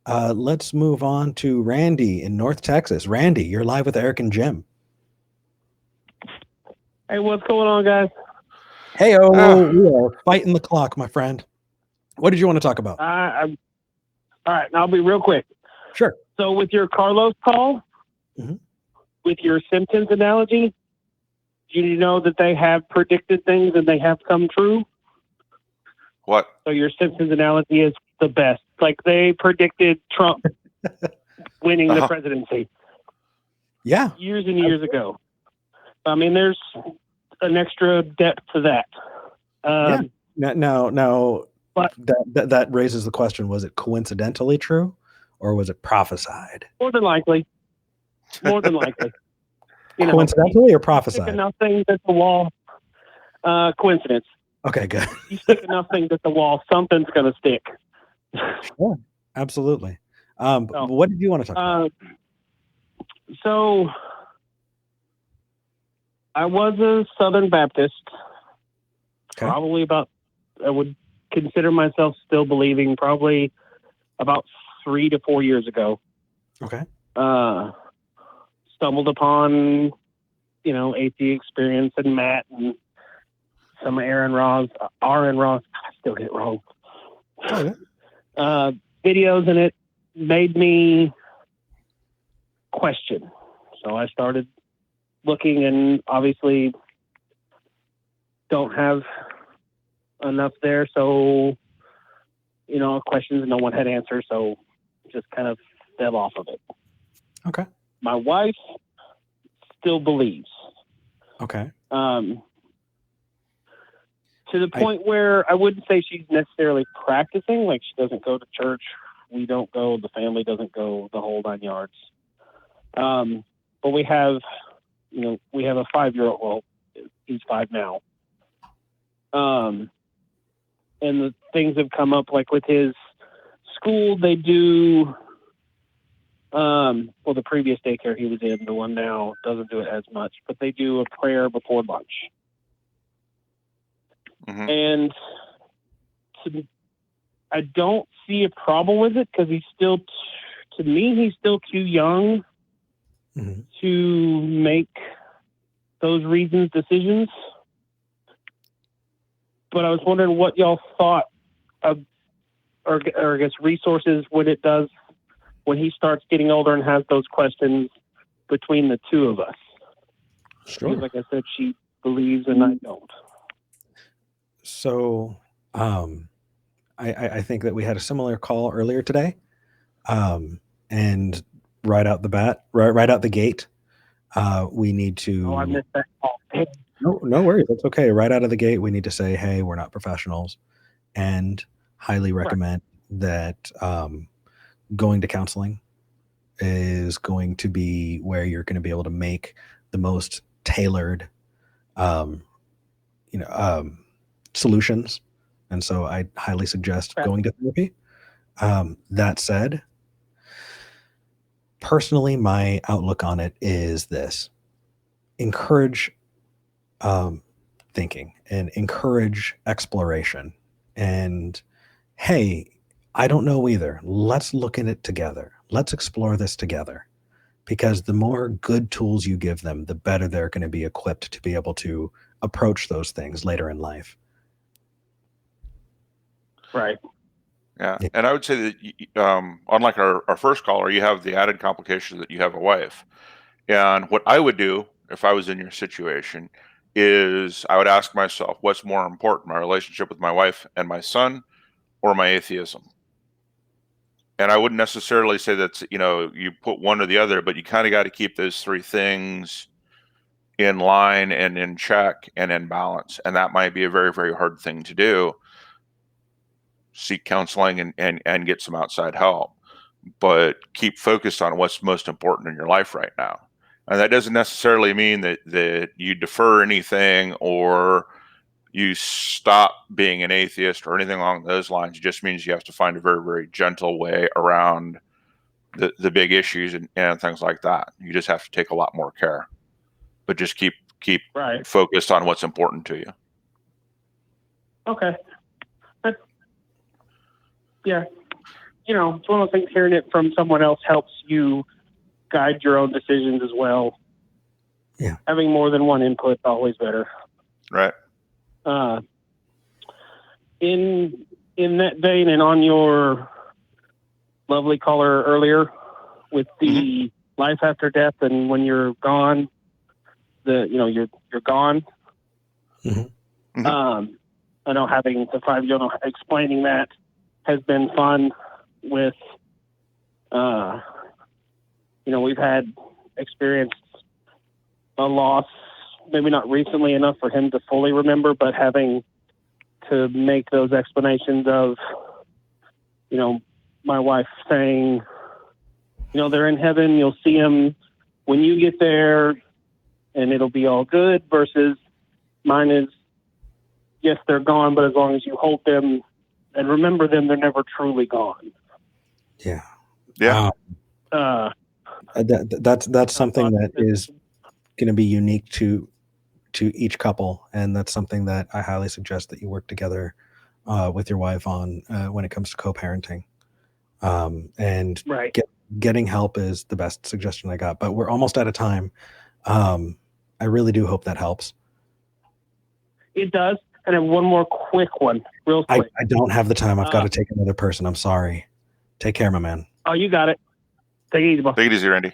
Let's move on to Randy in North Texas. Randy, you're live with Eric and Jim. Hey, what's going on, guys? Hey, we are fighting the clock, my friend. What did you want to talk about? All right, and I'll be real quick. Sure. So with your Carlos call, with your Simpsons analogy, do you know that they have predicted things and they have come true? What? So your Simpsons analogy is the best. Like they predicted Trump winning the presidency. Yeah. Years and years ago. I mean, there's an extra depth to that. Yeah. Now, but that raises the question: was it coincidentally true, or was it prophesied? More than likely. More than likely. Coincidentally or prophesied? Stick enough things at the wall. Coincidence. Okay, good. You stick enough things at the wall, something's going to stick. Sure, absolutely. What did you want to talk about? So, I was a Southern Baptist. Okay. Probably I would consider myself still believing, probably about 3 to 4 years ago. Okay. Stumbled upon, Atheist Experience and Matt and some Aaron Ross. I still get it wrong. Oh, yeah. Videos, and it made me question. So I started looking, and obviously don't have enough there. So, questions no one had answers. So just kind of fell off of it. Okay. My wife still believes. Okay. To the point where I wouldn't say she's necessarily practicing, like she doesn't go to church. We don't go, the family doesn't go, the whole 9 yards. But we have a 5-year-old, well, he's 5 now. And the things have come up, like with his school, they do, the previous daycare he was in, the one now doesn't do it as much, but they do a prayer before lunch. Mm-hmm. And I don't see a problem with it because he's still, to me, he's still too young to make those reasons decisions. But I was wondering what y'all thought of, or I guess resources when he starts getting older and has those questions between the two of us. Sure. Because like I said, she believes and I don't. So, I think that we had a similar call earlier today, and right out the gate, we need to. Oh, I missed that call. No worries. That's okay. Right out of the gate, we need to say, hey, we're not professionals, and highly recommend that going to counseling is going to be where you're going to be able to make the most tailored, solutions. And so I highly suggest going to therapy. That said, personally, my outlook on it is this: encourage thinking and encourage exploration. And hey, I don't know either. Let's look at it together. Let's explore this together. Because the more good tools you give them, the better they're going to be equipped to be able to approach those things later in life. Right. Yeah. And I would say that, unlike our first caller, you have the added complication that you have a wife. And what I would do if I was in your situation is I would ask myself, what's more important, my relationship with my wife and my son, or my atheism? And I wouldn't necessarily say that's, you put one or the other, but you kind of got to keep those three things in line and in check and in balance. And that might be a very, very hard thing to do. Seek counseling and get some outside help, but keep focused on what's most important in your life right now. And that doesn't necessarily mean that you defer anything or you stop being an atheist or anything along those lines. It just means you have to find a very, very gentle way around the big issues and things like that. You just have to take a lot more care, but just keep focused on what's important to you. Okay. Yeah. you know, it's one of those things, hearing it from someone else helps you guide your own decisions as well. Yeah. Having more than one input is always better. Right. In that vein, and on your lovely caller earlier with the life after death and when you're gone, you're gone. I know having the 5-year-old explaining that has been fun with, we've had experienced a loss, maybe not recently enough for him to fully remember, but having to make those explanations of, my wife saying, they're in heaven, you'll see them when you get there and it'll be all good, versus mine is, yes, they're gone, but as long as you hold them and remember them, they're never truly gone. Yeah. Yeah. That's something that is going to be unique to each couple, and that's something that I highly suggest that you work together with your wife on when it comes to co-parenting. And right. Getting help is the best suggestion I got. But we're almost out of time. I really do hope that helps. It does. And I have one more quick one, real quick. I don't have the time. I've got to take another person. I'm sorry. Take care, my man. Oh, you got it. Take it easy, boss. Take it easy, Randy.